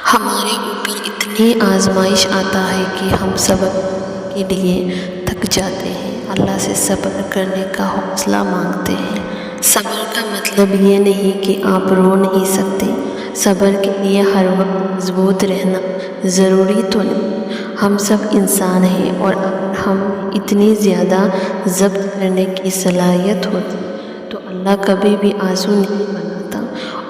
ہمارے اوپر اتنی آزمائش آتا ہے کہ ہم صبر کے لیے تھک جاتے ہیں، اللہ سے صبر کرنے کا حوصلہ مانگتے ہیں۔ صبر کا مطلب یہ نہیں کہ آپ رو نہیں سکتے، صبر کے لیے ہر وقت مضبوط رہنا ضروری تو نہیں۔ ہم سب انسان ہیں، اور اگر ہم اتنی زیادہ ضبط کرنے کی صلاحیت ہوتی تو اللہ کبھی بھی آنسو نہیں بناتا۔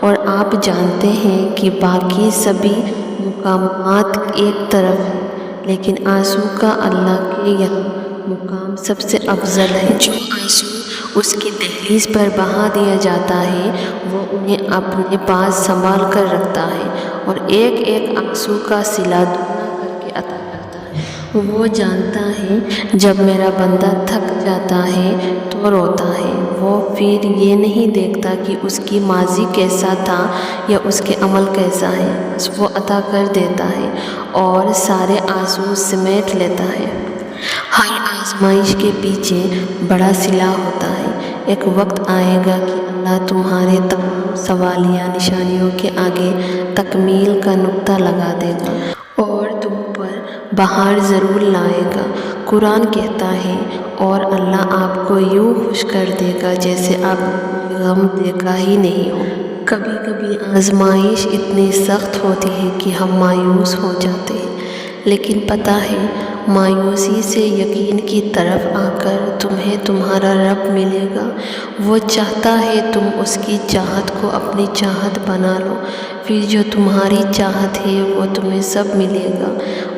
اور آپ جانتے ہیں کہ باقی سبھی مقامات ایک طرف ہیں، لیکن آنسو کا اللہ کے یہاں مقام سب سے افضل ہے۔ جو آنسو اس کی دہلیز پر بہا دیا جاتا ہے وہ انہیں اپنے پاس سنبھال کر رکھتا ہے، اور ایک ایک آنسو کا صلہ دگنا کر کے عطا کرتا ہے۔ وہ جانتا ہے جب میرا بندہ تھک جاتا ہے تو روتا ہے، وہ پھر یہ نہیں دیکھتا کہ اس کی ماضی کیسا تھا یا اس کے عمل کیسا ہے، بس وہ عطا کر دیتا ہے اور سارے آنسو سمیٹ لیتا ہے۔ ہر آزمائش کے پیچھے بڑا صلہ ہوتا ہے۔ ایک وقت آئے گا کہ اللہ تمہارے تمام سوالیہ نشانیوں کے آگے تکمیل کا نقطہ لگا دے گا اور تم پر بہار ضرور لائے گا۔ قرآن کہتا ہے، اور اللہ آپ کو یوں خوش کر دے گا جیسے آپ نے غم دیکھا ہی نہیں ہو۔ کبھی کبھی آزمائش اتنی سخت ہوتی ہے کہ ہم مایوس ہو جاتے ہیں، لیکن پتہ ہے مایوسی سے یقین کی طرف آ کر تمہیں تمہارا رب ملے گا۔ وہ چاہتا ہے تم اس کی چاہت کو اپنی چاہت بنا لو، پھر جو تمہاری چاہت ہے وہ تمہیں سب ملے گا۔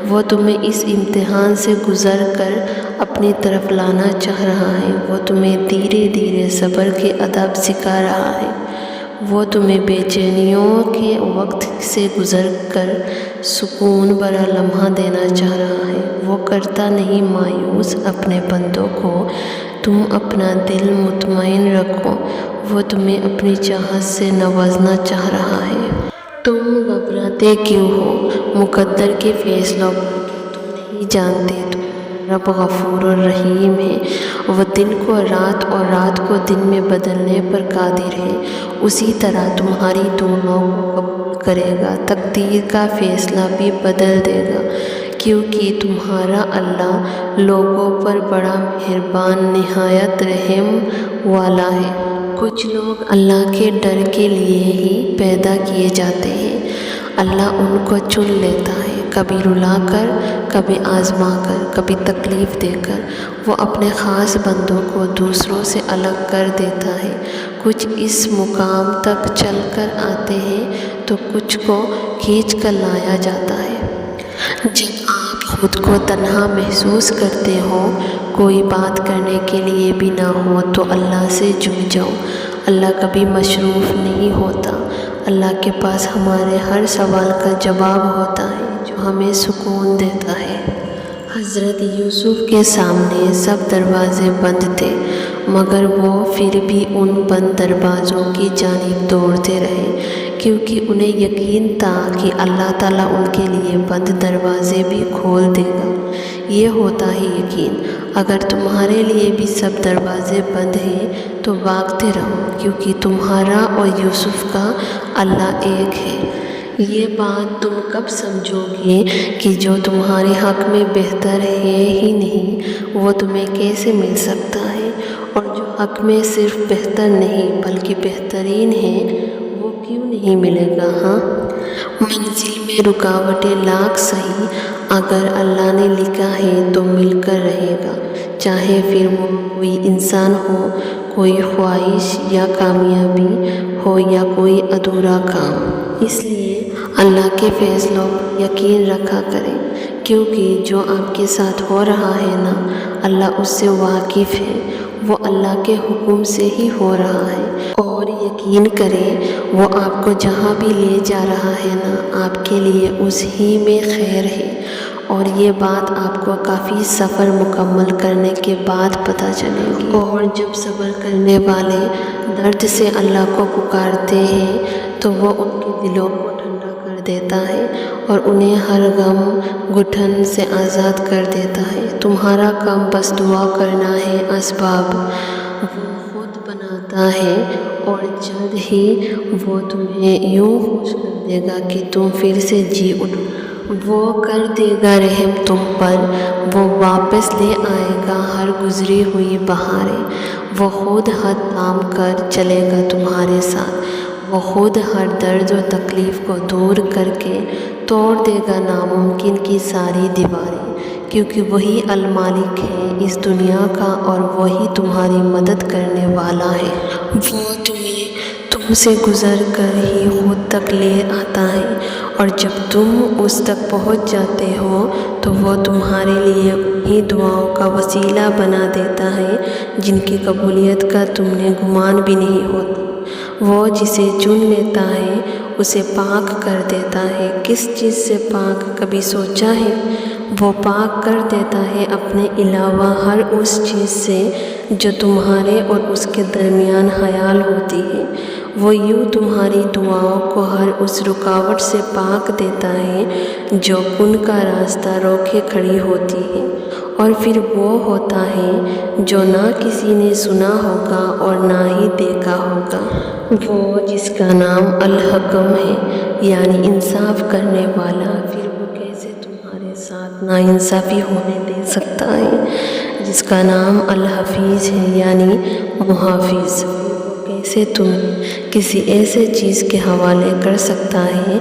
وہ تمہیں اس امتحان سے گزر کر اپنی طرف لانا چاہ رہا ہے، وہ تمہیں دھیرے دھیرے صبر کے ادب سکھا رہا ہے، وہ تمہیں بے چینیوں کے وقت سے گزر کر سکون بھرا لمحہ دینا چاہ رہا ہے۔ وہ کرتا نہیں مایوس اپنے بندوں کو، تم اپنا دل مطمئن رکھو، وہ تمہیں اپنی چاہت سے نوازنا چاہ رہا ہے۔ تم گھبراتے کیوں ہو مقدر کے فیصلوں پر؟ کیا تم نہیں جانتے تمہارا رب غفور الرحیم ہے؟ وہ دن کو رات اور رات کو دن میں بدلنے پر قادر ہے۔ اسی طرح تمہاری دعاؤں کو قبول کرے گا، تقدیر کا فیصلہ بھی بدل دے گا، کیونکہ تمہارا اللہ لوگوں پر بڑا مہربان نہایت رحم والا ہے۔ کچھ لوگ اللہ کے ڈر کے لیے ہی پیدا کیے جاتے ہیں۔ اللہ ان کو چن لیتا ہے، کبھی رلا کر، کبھی آزما کر، کبھی تکلیف دے کر۔ وہ اپنے خاص بندوں کو دوسروں سے الگ کر دیتا ہے۔ کچھ اس مقام تک چل کر آتے ہیں تو کچھ کو کھینچ کر لایا جاتا ہے۔ جب آپ خود کو تنہا محسوس کرتے ہو، کوئی بات کرنے کے لیے بھی نہ ہو، تو اللہ سے جڑ جاؤ۔ اللہ کبھی مصروف نہیں ہوتا۔ اللہ کے پاس ہمارے ہر سوال کا جواب ہوتا ہے جو ہمیں سکون دیتا ہے۔ حضرت یوسف کے سامنے سب دروازے بند تھے، مگر وہ پھر بھی ان بند دروازوں کی جانب دوڑتے رہے، کیونکہ انہیں یقین تھا کہ اللہ تعالیٰ ان کے لیے بند دروازے بھی کھول دے گا۔ یہ ہوتا ہے یقین۔ اگر تمہارے لیے بھی سب دروازے بند ہیں تو بھاگتے رہو، کیونکہ تمہارا اور یوسف کا اللہ ایک ہے۔ یہ بات تم کب سمجھو گے کہ جو تمہارے حق میں بہتر ہے ہی نہیں وہ تمہیں کیسے مل سکتا ہے، اور جو حق میں صرف بہتر نہیں بلکہ بہترین ہے وہ کیوں نہیں ملے گا؟ ہاں، منزل میں رکاوٹیں لاکھ سہی، اگر اللہ نے لکھا ہے تو مل کر رہے گا، چاہے پھر وہ کوئی انسان ہو، کوئی خواہش یا کامیابی ہو یا کوئی ادھورا کام۔ اس لیے اللہ کے فیصلوں پر یقین رکھا کریں، کیونکہ جو آپ کے ساتھ ہو رہا ہے نا، اللہ اس سے واقف ہے، وہ اللہ کے حکم سے ہی ہو رہا ہے۔ اور یقین کریں وہ آپ کو جہاں بھی لے جا رہا ہے نا، آپ کے لیے اس ہی میں خیر ہے، اور یہ بات آپ کو کافی سفر مکمل کرنے کے بعد پتہ چلے گی۔ اور جب صبر کرنے والے درد سے اللہ کو پکارتے ہیں تو وہ ان کے دلوں کو ٹھنڈا کر دیتا ہے اور انہیں ہر غم گھٹن سے آزاد کر دیتا ہے۔ تمہارا کام بس دعا کرنا ہے، اسباب وہ خود بناتا ہے، اور جلد ہی وہ تمہیں یوں خوش کر دے گا کہ تم پھر سے جی اٹھو، وہ کر دے گا رحم تم پر، وہ واپس لے آئے گا ہر گزری ہوئی بہاریں، وہ خود ہاتھ تھام کر چلے گا تمہارے ساتھ، وہ خود ہر درد و تکلیف کو دور کر کے توڑ دے گا ناممکن کی ساری دیواریں، کیونکہ وہی المالک ہے اس دنیا کا اور وہی تمہاری مدد کرنے والا ہے۔ وہ تم سے گزر کر ہی خود تک لے آتا ہے، اور جب تم اس تک پہنچ جاتے ہو تو وہ تمہارے لیے انہی دعاؤں کا وسیلہ بنا دیتا ہے جن کی قبولیت کا تم نے گمان بھی نہیں ہوتا۔ وہ جسے چن لیتا ہے اسے پاک کر دیتا ہے۔ کس چیز سے پاک کبھی سوچا ہے؟ وہ پاک کر دیتا ہے اپنے علاوہ ہر اس چیز سے جو تمہارے اور اس کے درمیان حائل ہوتی ہے۔ وہ یوں تمہاری دعاؤں کو ہر اس رکاوٹ سے پاک دیتا ہے جو ان کا راستہ روکے کھڑی ہوتی ہے، اور پھر وہ ہوتا ہے جو نہ کسی نے سنا ہوگا اور نہ ہی دیکھا ہوگا۔ وہ جس کا نام الحکم ہے، یعنی انصاف کرنے والا، پھر وہ کیسے تمہارے ساتھ ناانصافی ہونے دے سکتا ہے؟ جس کا نام الحفیظ ہے، یعنی محافظ، کیسے تمہیں کسی ایسے چیز کے حوالے کر سکتا ہے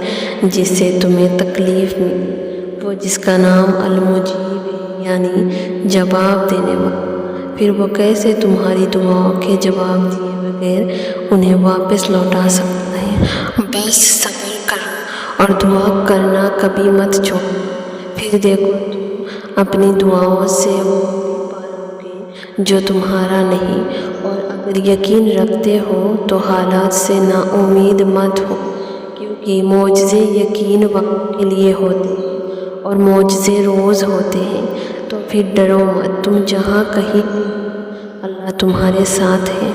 جس سے تمہیں تکلیف ملے؟ وہ جس کا نام المجیب ہے، یعنی جواب دینے والا، پھر وہ کیسے تمہاری دعاؤں کے جواب دیے بغیر انہیں واپس لوٹا سکتا ہے؟ بس صبر کرو اور دعا کرنا کبھی مت چھوڑو، پھر دیکھو تم اپنی دعاؤں سے وہ بھی پالو گے جو تمہارا نہیں۔ اور اگر یقین رکھتے ہو تو حالات سے نا امید مت ہو، کیونکہ معجزے یقین والوں کے لیے ہوتے ہیں اور معجزے روز ہوتے ہیں۔ تو پھر ڈرو مت، تم جہاں کہیں بھی ہو اللہ تمہارے ساتھ ہے۔